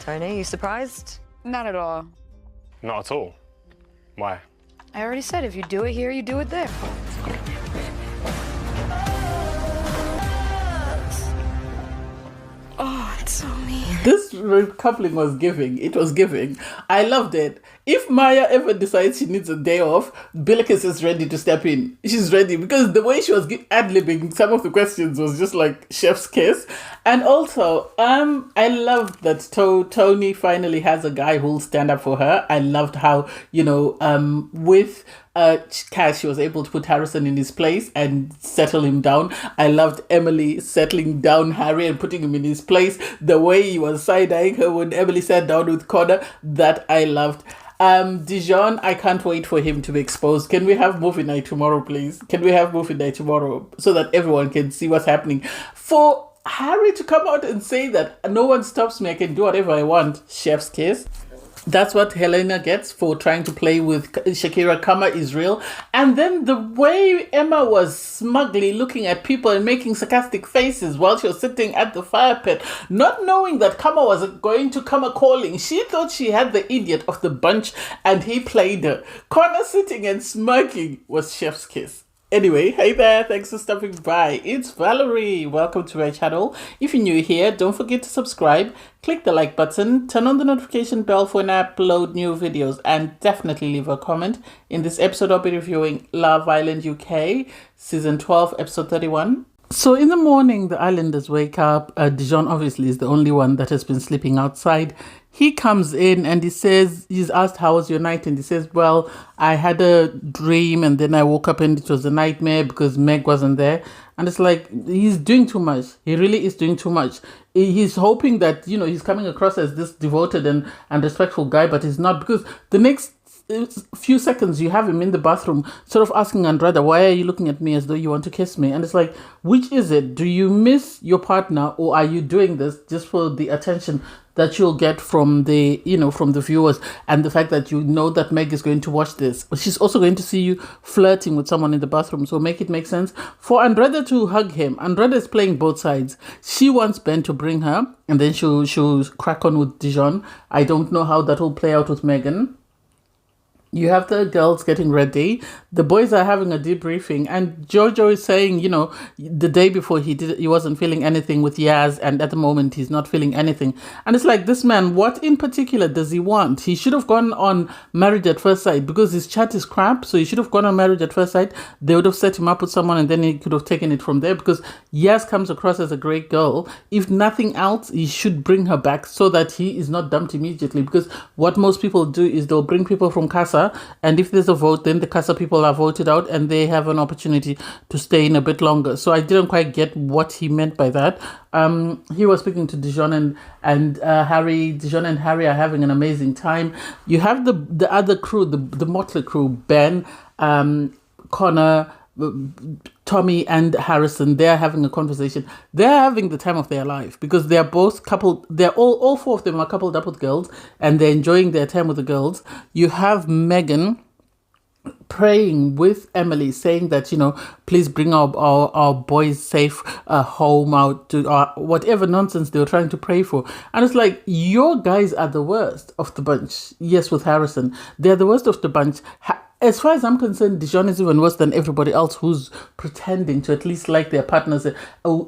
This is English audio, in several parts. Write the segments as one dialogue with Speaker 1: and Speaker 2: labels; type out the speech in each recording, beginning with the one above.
Speaker 1: Toni, you surprised?
Speaker 2: Not at all.
Speaker 3: Not at all. Why?
Speaker 2: I already said if you do it here, you do it there. Oh, it's so mean.
Speaker 4: This coupling was giving. It was giving. I loved it. If Maya ever decides she needs a day off, Billykiss is ready to step in. She's ready because the way she was ad-libbing some of the questions was just like chef's kiss. And also, I loved that Toni finally has a guy who'll stand up for her. I loved how, with Cash, she was able to put Harrison in his place and settle him down. I loved Emily settling down Harry and putting him in his place. The way he was side-eyeing her when Emily sat down with Connor, that I loved. Dejon, I can't wait for him to be exposed. Can we have movie night tomorrow, please? Can we have movie night tomorrow so that everyone can see what's happening? For Harry to come out and say that no one stops me, I can do whatever I want, chef's kiss. That's what Helena gets for trying to play with Shakira. Karma is real. And then the way Emma was smugly looking at people and making sarcastic faces while she was sitting at the fire pit, not knowing that Karma was going to come a-calling. She thought she had the idiot of the bunch and he played her. Connor sitting and smirking was chef's kiss. Anyway, hey there, thanks for stopping by. It's Valerie. Welcome to my channel. If you're new here, don't forget to subscribe, click the like button, turn on the notification bell for when I upload new videos, and definitely leave a comment. In this episode, I'll be reviewing Love Island UK, Season 12, Episode 31. So in the morning, the islanders wake up. Dejon obviously is the only one that has been sleeping outside. He comes in and he says, he's asked, how was your night? And he says, well, I had a dream and then I woke up and it was a nightmare because Meg wasn't there. And it's like, he's doing too much. He really is doing too much. He's hoping that, he's coming across as this devoted and respectful guy, but he's not, because the next few seconds you have him in the bathroom sort of asking Andrada, why are you looking at me as though you want to kiss me? And it's like, which is it? Do you miss your partner, or are you doing this just for the attention that you'll get from the from the viewers, and the fact that that Meg is going to watch this? She's also going to see you flirting with someone in the bathroom, so make it make sense for Andrada to hug him. Andrada is playing both sides. She wants Ben to bring her, and then she'll crack on with Dejon. I don't know how that will play out with Megan. You have the girls getting ready. The boys are having a debriefing, and Jojo is saying, the day before he wasn't feeling anything with Yaz, and at the moment he's not feeling anything. And it's like, this man, what in particular does he want? He should have gone on Married at First Sight because his chat is crap. So he should have gone on Married at First Sight. They would have set him up with someone, and then he could have taken it from there, because Yaz comes across as a great girl. If nothing else, he should bring her back so that he is not dumped immediately, because what most people do is they'll bring people from Casa, and if there's a vote, then the Casa people are voted out and they have an opportunity to stay in a bit longer. So I didn't quite get what he meant by that. He was speaking to Dejon and Harry. Dejon and Harry are having an amazing time. You have the other crew, the motley crew, Ben, Connor, Tommy and Harrison. They're having a conversation. They're having the time of their life because they're both coupled. They're all four of them are coupled up with girls, and they're enjoying their time with the girls. You have Megan praying with Emily, saying that, please bring our boys safe home out to whatever nonsense they were trying to pray for. And it's like, your guys are the worst of the bunch. Yes, with Harrison, they're the worst of the bunch. As far as I'm concerned, Dejon is even worse than everybody else who's pretending to at least like their partners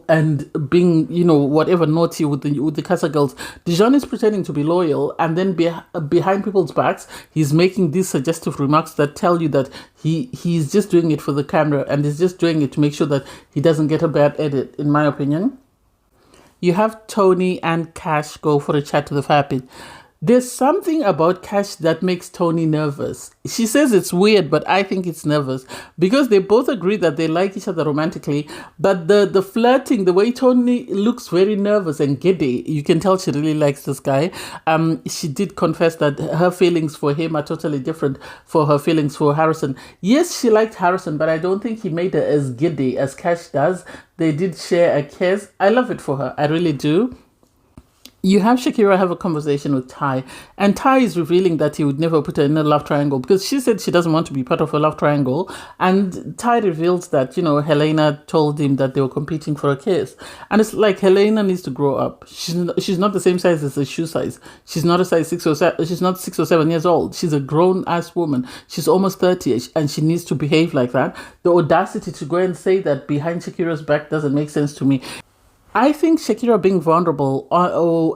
Speaker 4: and being, whatever naughty with the Casa girls. Dejon is pretending to be loyal, and then behind people's backs, he's making these suggestive remarks that tell you that he's just doing it for the camera, and he's just doing it to make sure that he doesn't get a bad edit, in my opinion. You have Toni and Cash go for a chat to the fire pit. There's something about Cash that makes Toni nervous. She says it's weird, but I think it's nervous because they both agree that they like each other romantically, but the flirting, the way Toni looks very nervous and giddy, you can tell she really likes this guy. She did confess that her feelings for him are totally different for her feelings for Harrison. Yes, she liked Harrison, but I don't think he made her as giddy as Cash does. They did share a kiss. I love it for her. I really do. You have Shakira have a conversation with Ty, and Ty is revealing that he would never put her in a love triangle because she said she doesn't want to be part of a love triangle. And Ty reveals that, Helena told him that they were competing for a kiss. And it's like Helena needs to grow up. She's not the same size as the shoe size. She's not a size 6 or 7. She's not 6 or 7 years old. She's a grown ass woman. She's almost 30 and she needs to behave like that. The audacity to go and say that behind Shakira's back doesn't make sense to me. I think Shakira being vulnerable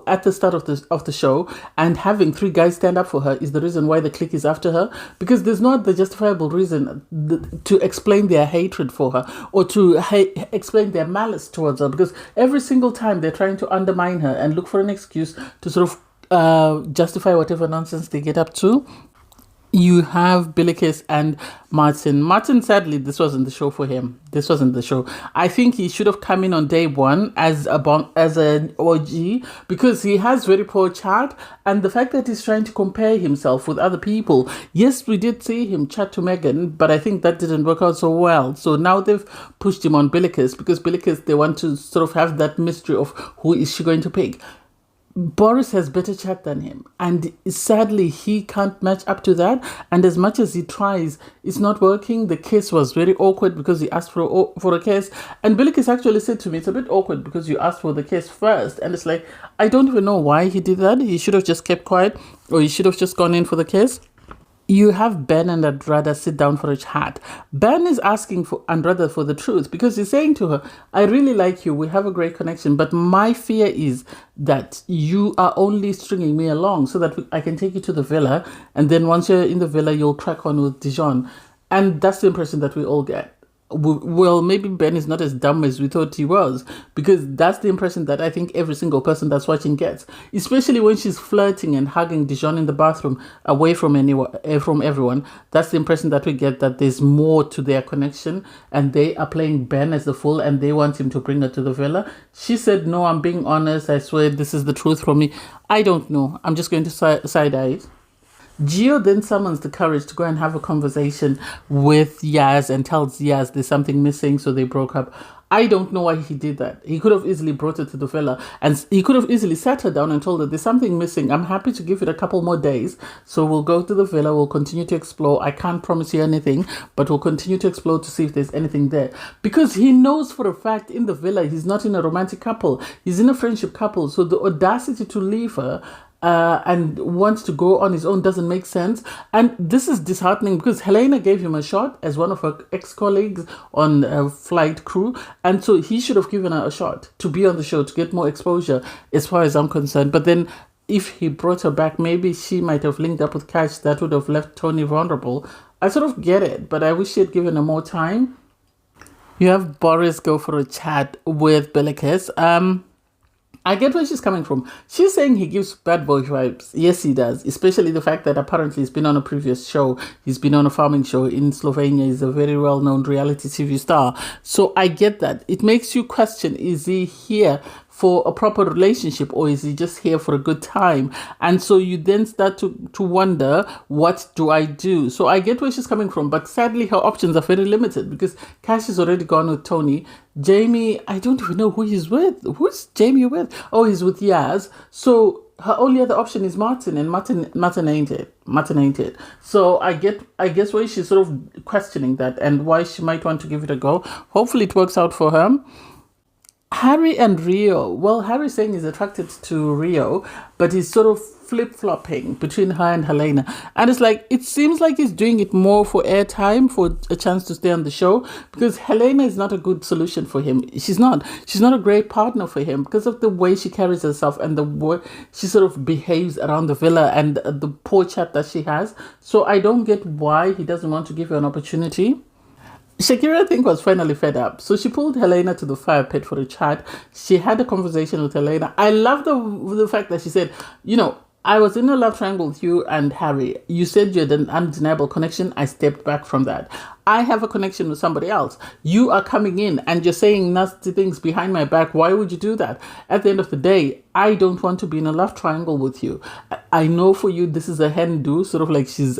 Speaker 4: at the start of the show and having 3 guys stand up for her is the reason why the clique is after her, because there's not the justifiable reason to explain their hatred for her or to explain their malice towards her, because every single time they're trying to undermine her and look for an excuse to sort of justify whatever nonsense they get up to. You have Billykiss and Martin. Martin, sadly, this wasn't the show for him. This wasn't the show. I think he should have come in on day one as an OG, because he has very poor chat, and the fact that he's trying to compare himself with other people. Yes, we did see him chat to Megan, but I think that didn't work out so well. So now they've pushed him on Billykiss, because Billykiss, they want to sort of have that mystery of who is she going to pick. Boris has better chat than him, and sadly he can't match up to that, and as much as he tries, it's not working. The kiss was very awkward because he asked for a kiss, and Billykiss actually said to me, it's a bit awkward because you asked for the kiss first, and it's like, I don't even know why he did that. He should have just kept quiet, or he should have just gone in for the kiss. You have Ben and Andrada sit down for a chat. Ben is asking for Andrada for the truth because he's saying to her, I really like you, we have a great connection, but my fear is that you are only stringing me along so that I can take you to the villa, and then once you're in the villa, you'll crack on with Dejon. And that's the impression that we all get. Well, maybe Ben is not as dumb as we thought he was, because that's the impression that I think every single person that's watching gets, especially when she's flirting and hugging Dejon in the bathroom away from everyone. That's the impression that we get, that there's more to their connection, and they are playing Ben as the fool and they want him to bring her to the villa. She said, no, I'm being honest, I swear this is the truth from me. I don't know, I'm just going to side eye it. Gio then summons the courage to go and have a conversation with Yaz and tells Yaz there's something missing, so they broke up. I don't know why he did that. He could have easily brought her to the villa, and he could have easily sat her down and told her there's something missing. I'm happy to give it a couple more days. So we'll go to the villa. We'll continue to explore. I can't promise you anything, but we'll continue to explore to see if there's anything there. Because he knows for a fact in the villa, he's not in a romantic couple. He's in a friendship couple. So the audacity to leave her and wants to go on his own doesn't make sense. And this is disheartening because Helena gave him a shot as one of her ex-colleagues on a flight crew, and so he should have given her a shot to be on the show to get more exposure as far as I'm concerned. But then if he brought her back, maybe she might have linked up with Cach. That would have left Toni vulnerable. I sort of get it, but I wish she had given her more time. You have Boris go for a chat with Billykiss. I get where she's coming from. She's saying he gives bad boy vibes. Yes, he does. Especially the fact that apparently he's been on a previous show. He's been on a farming show in Slovenia. He's a very well-known reality TV star. So I get that. It makes you question, is he here for a proper relationship, or is he just here for a good time? And so you then start to wonder, what do I do? So I get where she's coming from, but sadly her options are very limited because Cach is already gone with Toni. Jamie, I don't even know who he's with. Who's Jamie with? Oh, he's with Yaz. So her only other option is Martin, and Martin ain't it. Martin ain't it. So I guess why she's sort of questioning that and why she might want to give it a go. Hopefully it works out for her. Harry and Rio. Well, Harry's saying he's attracted to Rio, but he's sort of flip-flopping between her and Helena. And it's like, it seems like he's doing it more for airtime, for a chance to stay on the show, because Helena is not a good solution for him. She's not a great partner for him because of the way she carries herself and the way she sort of behaves around the villa and the poor chat that she has. So I don't get why he doesn't want to give her an opportunity. Shakira, I think, was finally fed up. So she pulled Helena to the fire pit for a chat. She had a conversation with Helena. I love the fact that she said, I was in a love triangle with you and Harry. You said you had an undeniable connection. I stepped back from that. I have a connection with somebody else. You are coming in and you're saying nasty things behind my back. Why would you do that? At the end of the day, I don't want to be in a love triangle with you. I know for you this is a hen do, sort of like she's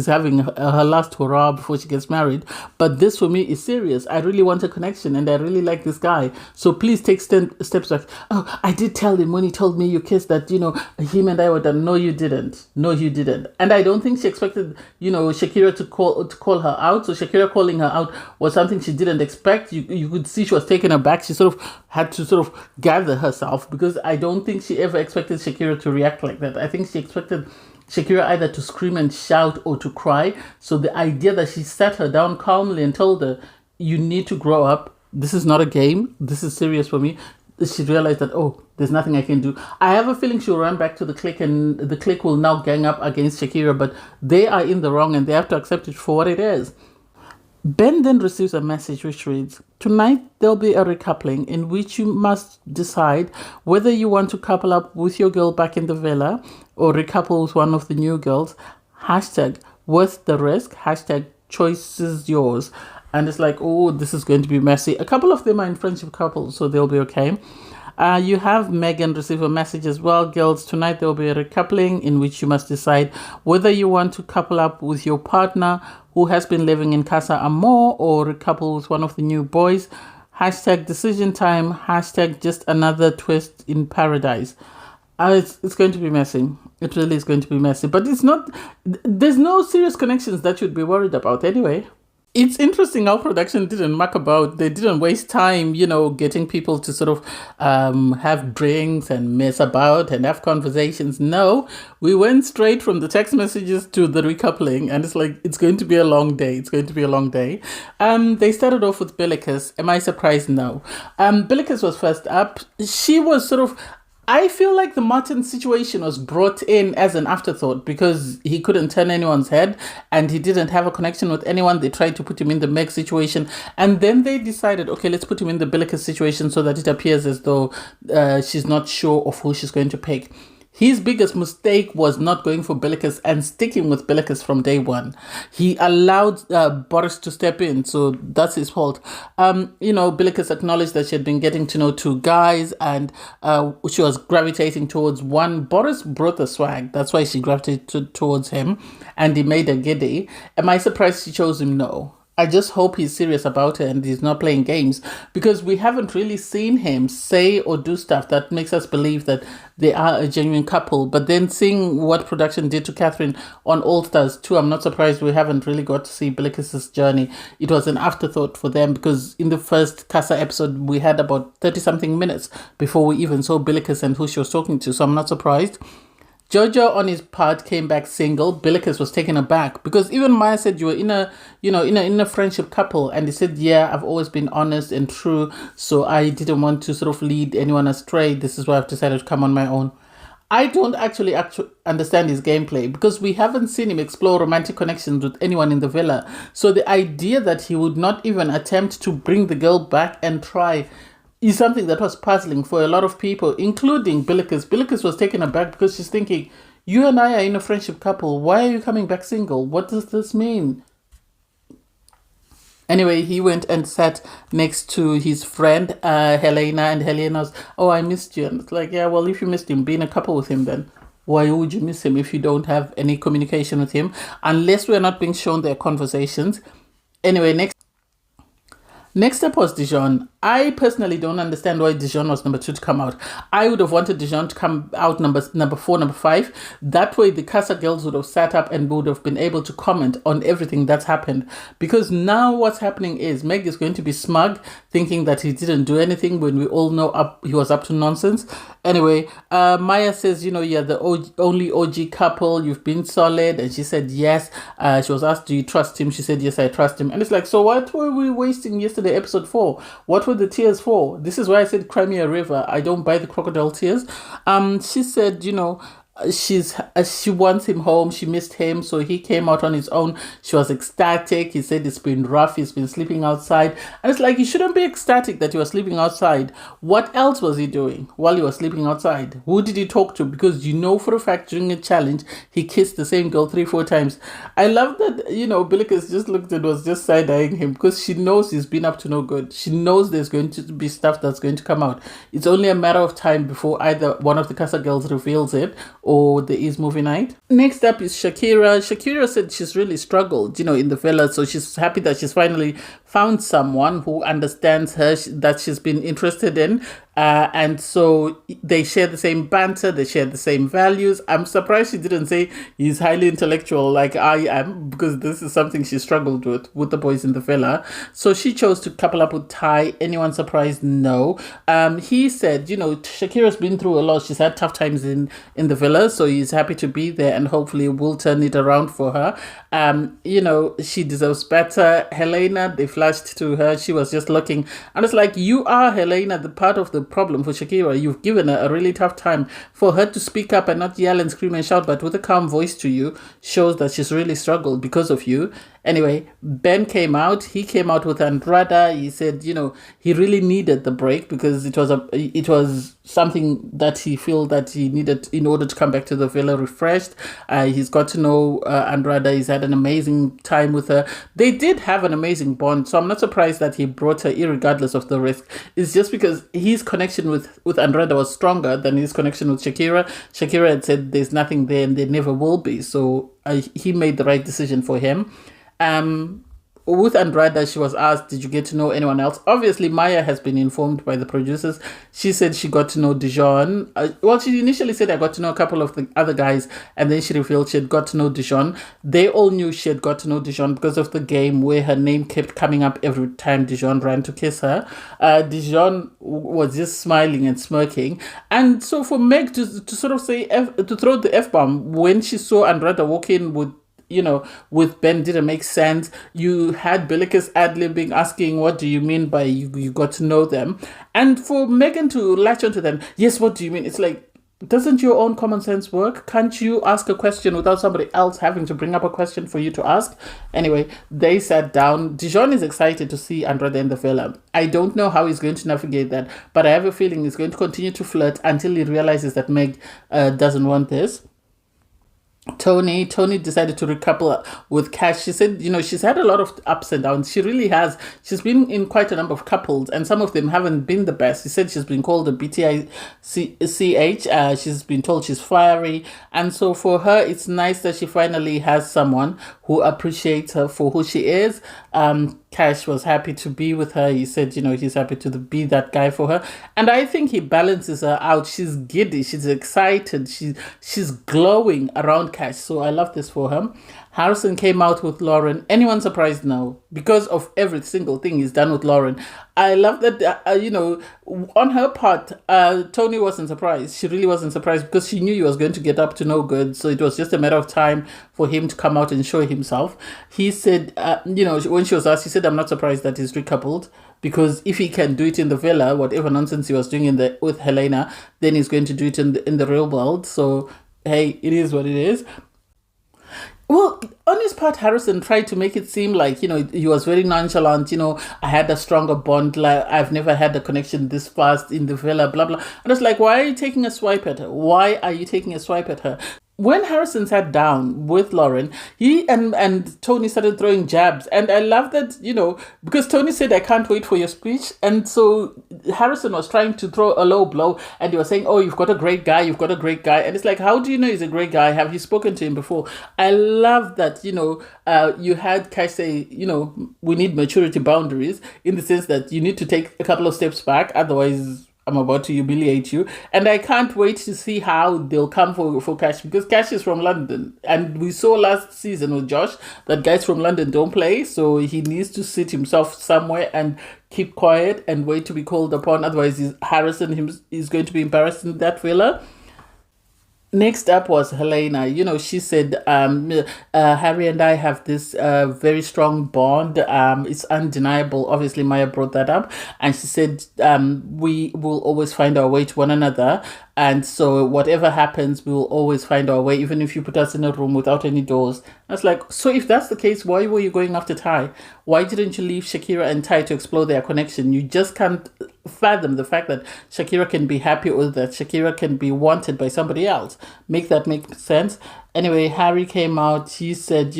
Speaker 4: having her last hurrah before she gets married. But this for me is serious. I really want a connection and I really like this guy. So please take steps back. Oh, I did tell him when he told me you kissed that, him and I were done. No, you didn't. No, you didn't. And I don't think she expected, Shakira to call her out. So Shakira calling her out was something she didn't expect. You could see she was taken aback. She sort of had to sort of gather herself because I don't think she ever expected Shakira to react like that. I think she expected Shakira either to scream and shout or to cry. So the idea that she sat her down calmly and told her, you need to grow up. This is not a game. This is serious for me. She realized that, there's nothing I can do. I have a feeling she'll run back to the clique and the clique will now gang up against Shakira, but they are in the wrong and they have to accept it for what it is. Ben then receives a message which reads, tonight there'll be a recoupling in which you must decide whether you want to couple up with your girl back in the villa or recouple with one of the new girls. Hashtag worth the risk. Hashtag choice is yours. And it's like, this is going to be messy. A couple of them are in friendship couples, so they'll be okay. You have Megan receive a message as well. Girls, tonight there will be a recoupling in which you must decide whether you want to couple up with your partner who has been living in Casa Amor or recouple with one of the new boys. Hashtag decision time. Hashtag just another twist in paradise. It's going to be messy. It really is going to be messy. But there's no serious connections that you'd be worried about anyway. It's interesting how production didn't muck about. They didn't waste time, getting people to sort of have drinks and mess about and have conversations. No, we went straight from the text messages to the recoupling. And it's like, it's going to be a long day. It's going to be a long day. They started off with Billykiss. Am I surprised? No. Billykiss was first up. She was sort of... I feel like the Martin situation was brought in as an afterthought because he couldn't turn anyone's head and he didn't have a connection with anyone. They tried to put him in the Meg situation and then they decided, okay, let's put him in the Billykiss situation so that it appears as though she's not sure of who she's going to pick. His biggest mistake was not going for Billykiss and sticking with Billykiss from day one. He allowed Boris to step in, so that's his fault. Billykiss acknowledged that she had been getting to know two guys and she was gravitating towards one. Boris brought the swag, that's why she gravitated towards him and he made her giddy. Am I surprised she chose him? No. I just hope he's serious about it and he's not playing games because we haven't really seen him say or do stuff that makes us believe that they are a genuine couple. But then seeing what production did to Catherine on All Stars 2, I'm not surprised we haven't really got to see Billykiss's journey. It was an afterthought for them because in the first Casa episode, we had about 30-something minutes before we even saw Billykiss and who she was talking to. So I'm not surprised. Jojo, on his part, came back single. Billykiss was taken aback because even Maya said you were in a friendship couple, and he said, "Yeah, I've always been honest and true, so I didn't want to sort of lead anyone astray. This is why I've decided to come on my own." I don't actually understand his gameplay because we haven't seen him explore romantic connections with anyone in the villa. So the idea that he would not even attempt to bring the girl back and try is something that was puzzling for a lot of people, including Billykiss. Billykiss was taken aback because she's thinking, you and I are in a friendship couple. Why are you coming back single? What does this mean? Anyway, he went and sat next to his friend, Helena, and Helena was, I missed you. And it's like, yeah, well, if you missed him, be in a couple with him then. Why would you miss him if you don't have any communication with him? Unless we're not being shown their conversations. Anyway, Next up was Dejon. I personally don't understand why Dejon was number 2 to come out. I would have wanted Dejon to come out number 4, number 5. That way the Casa girls would have sat up and would have been able to comment on everything that's happened. Because now what's happening is Meg is going to be smug, thinking that he didn't do anything when we all know he was up to nonsense. Anyway, Maya says, you're the only OG couple. You've been solid. And she said yes. She was asked, do you trust him? She said, yes, I trust him. And it's like, so what were we wasting yesterday? Episode 4. What were the tears for? This is why I said cry me a river. I don't buy the crocodile tears. She said, She wants him home. She missed him, so he came out on his own. She was ecstatic. He said it's been rough. He's been sleeping outside, and it's like you shouldn't be ecstatic that you were sleeping outside. What else was he doing while you were sleeping outside? Who did he talk to? Because you know for a fact during a challenge he kissed the same girl 3-4 times. I love that Billykiss just looked and was just side eyeing him because she knows he's been up to no good. She knows there's going to be stuff that's going to come out. It's only a matter of time before either one of the Casa girls reveals it or there is movie night. Next up is Shakira. Shakira said she's really struggled, in the villa, so she's happy that she's finally found someone who understands her, that she's been interested in. And so they share the same banter, they share the same values. I'm surprised she didn't say he's highly intellectual like I am, because this is something she struggled with the boys in the villa. So she chose to couple up with Ty. Anyone surprised? No. He said, Shakira's been through a lot. She's had tough times in the villa, so he's happy to be there and hopefully will turn it around for her. She deserves better. Helena, they flashed to her. She was just looking. And it's like, you are, Helena, the part of the problem for Shakira. You've given her a really tough time. For her to speak up and not yell and scream and shout, but with a calm voice to you, shows that she's really struggled because of you. Anyway, Ben came out. He came out with Andrada. He said, he really needed the break because it was something that he felt that he needed in order to come back to the villa refreshed. He's got to know Andrada. He's had an amazing time with her. They did have an amazing bond, so I'm not surprised that he brought her irregardless of the risk. It's just because his connection with Andrada was stronger than his connection with Shakira. Shakira had said there's nothing there and there never will be, so he made the right decision for him. With Andrada, she was asked, did you get to know anyone else? Obviously, Maya has been informed by the producers. She said she got to know Dejon. She initially said I got to know a couple of the other guys, and then she revealed she had got to know Dejon. They all knew she had got to know Dejon because of the game where her name kept coming up every time Dejon ran to kiss her. Dejon was just smiling and smirking. And so for Meg to sort of say, to throw the F-bomb when she saw Andrada walk in with Ben didn't make sense. You had Billykiss ad-libbing, asking, what do you mean by you got to know them? And for Megan to latch onto them, yes, what do you mean? It's like, doesn't your own common sense work? Can't you ask a question without somebody else having to bring up a question for you to ask? Anyway, they sat down. Dejon is excited to see Andrade in the villa. I don't know how he's going to navigate that, but I have a feeling he's going to continue to flirt until he realizes that Meg doesn't want this. Toni decided to recouple with Cach. She said, she's had a lot of ups and downs. She really has. She's been in quite a number of couples, and some of them haven't been the best. She said she's been called a BTICH. She's been told she's fiery. And so for her, it's nice that she finally has someone who appreciates her for who she is. Cach was happy to be with her. He said, he's happy to be that guy for her. And I think he balances her out. She's giddy. She's excited. She's glowing around Cach. So I love this for her. Harrison came out with Lauren. Anyone surprised? No, because of every single thing he's done with Lauren. I love that, on her part, Toni wasn't surprised. She really wasn't surprised because she knew he was going to get up to no good. So it was just a matter of time for him to come out and show himself. He said, when she was asked, he said, I'm not surprised that he's recoupled, because if he can do it in the villa, whatever nonsense he was doing with Helena, then he's going to do it in the real world. So, hey, it is what it is. Well, on his part, Harrison tried to make it seem like, he was very nonchalant. I had a stronger bond. Like, I've never had a connection this fast in the villa, blah, blah. And it's like, why are you taking a swipe at her? Why are you taking a swipe at her? When Harrison sat down with Lauren, he and Toni started throwing jabs. And I love that, because Toni said, I can't wait for your speech. And so Harrison was trying to throw a low blow, and he was saying, oh, you've got a great guy. And it's like, how do you know he's a great guy? Have you spoken to him before? I love that, you had Cach say, we need maturity boundaries, in the sense that you need to take a couple of steps back. Otherwise, I'm about to humiliate you. And I can't wait to see how they'll come for Cach, because Cach is from London. And we saw last season with Josh that guys from London don't play. So he needs to sit himself somewhere and keep quiet and wait to be called upon. Otherwise, Harrison is going to be embarrassed in that villa. Next up was Helena. She said, Harry and I have this very strong bond. It's undeniable. Obviously, Maya brought that up. And she said, we will always find our way to one another. And so whatever happens, we will always find our way, even if you put us in a room without any doors. I was like, so if that's the case, why were you going after Ty? Why didn't you leave Shakira and Ty to explore their connection? You just can't fathom the fact that Shakira can be happy or that Shakira can be wanted by somebody else. Make that make sense? Anyway, Harry came out. He said,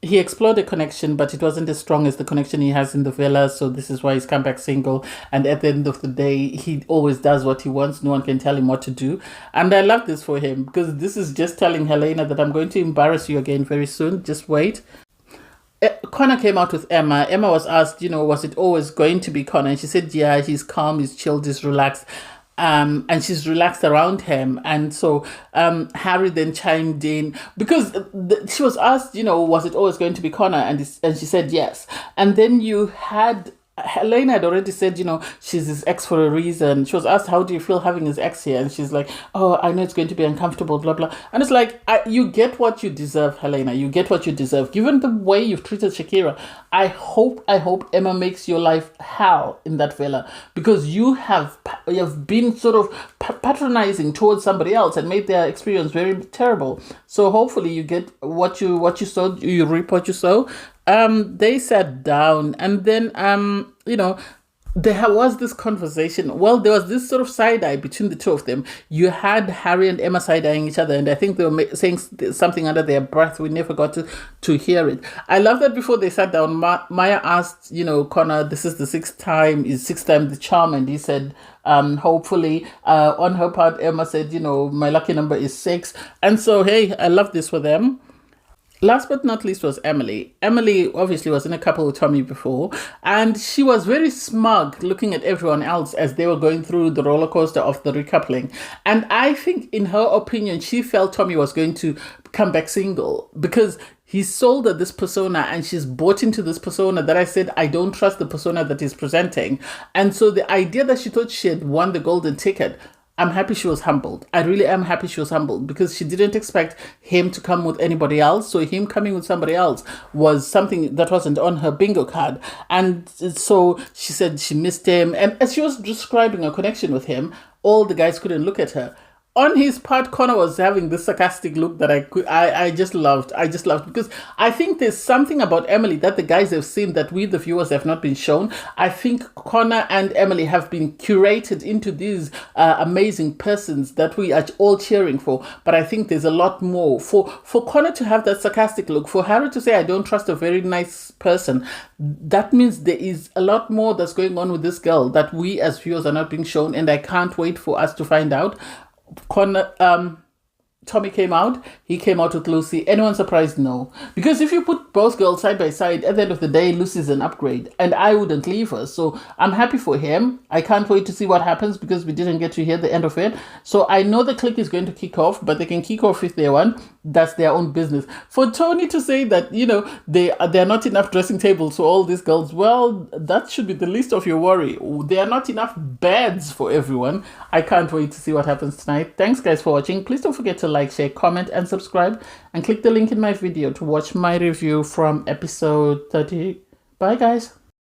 Speaker 4: he explored a connection, but it wasn't as strong as the connection he has in the villa. So this is why he's come back single. And at the end of the day, he always does what he wants. No one can tell him what to do. And I love this for him, because this is just telling Helena that I'm going to embarrass you again very soon. Just wait. Connor came out with Emma. Emma was asked, was it always going to be Connor? And she said, yeah, he's calm, he's chilled, he's relaxed. And she's relaxed around him. And so Harry then chimed in, because she was asked, was it always going to be Connor? And she said yes. And then you had Helena had already said, she's his ex for a reason. She was asked, how do you feel having his ex here? And she's like, oh, I know it's going to be uncomfortable, blah, blah. And it's like, you get what you deserve, Helena. You get what you deserve. Given the way you've treated Shakira, I hope Emma makes your life hell in that villa, because you have been sort of patronizing towards somebody else and made their experience very terrible. So hopefully you get what you sow, you reap what you sow. They sat down, and then, there was this conversation. Well, there was this sort of side-eye between the two of them. You had Harry and Emma side-eyeing each other, and I think they were saying something under their breath. We never got to hear it. I love that before they sat down, Maya asked, Connor, this is the sixth time the charm, and he said, hopefully, on her part, Emma said, my lucky number is 6. And so, hey, I love this for them. Last but not least was Emily. Emily obviously was in a couple with Tommy before, and she was very smug looking at everyone else as they were going through the roller coaster of the recoupling. And I think, in her opinion, she felt Tommy was going to come back single, because he sold her this persona and she's bought into this persona that I said, I don't trust the persona that he's presenting. And so the idea that she thought she had won the golden ticket, I'm happy she was humbled. I really am happy she was humbled, because she didn't expect him to come with anybody else. So him coming with somebody else was something that wasn't on her bingo card. And so she said she missed him. And as she was describing her connection with him, all the guys couldn't look at her. On his part, Connor was having this sarcastic look that I just loved. I just loved, because I think there's something about Emily that the guys have seen that we, the viewers, have not been shown. I think Connor and Emily have been curated into these amazing persons that we are all cheering for. But I think there's a lot more. For Connor to have that sarcastic look, for Harry to say, I don't trust a very nice person, that means there is a lot more that's going on with this girl that we as viewers are not being shown. And I can't wait for us to find out. Tommy came out. He came out with Lucy. Anyone surprised? No. Because if you put both girls side by side, at the end of the day, Lucy's an upgrade. And I wouldn't leave her. So I'm happy for him. I can't wait to see what happens, because we didn't get to hear the end of it. So I know the clique is going to kick off, but they can kick off if they want. That's their own business. For Toni to say that, there are not enough dressing tables for all these girls, well, that should be the least of your worry. There are not enough beds for everyone. I can't wait to see what happens tonight. Thanks, guys, for watching. Please don't forget to like, share, comment, and subscribe. And click the link in my video to watch my review from episode 30. Bye, guys.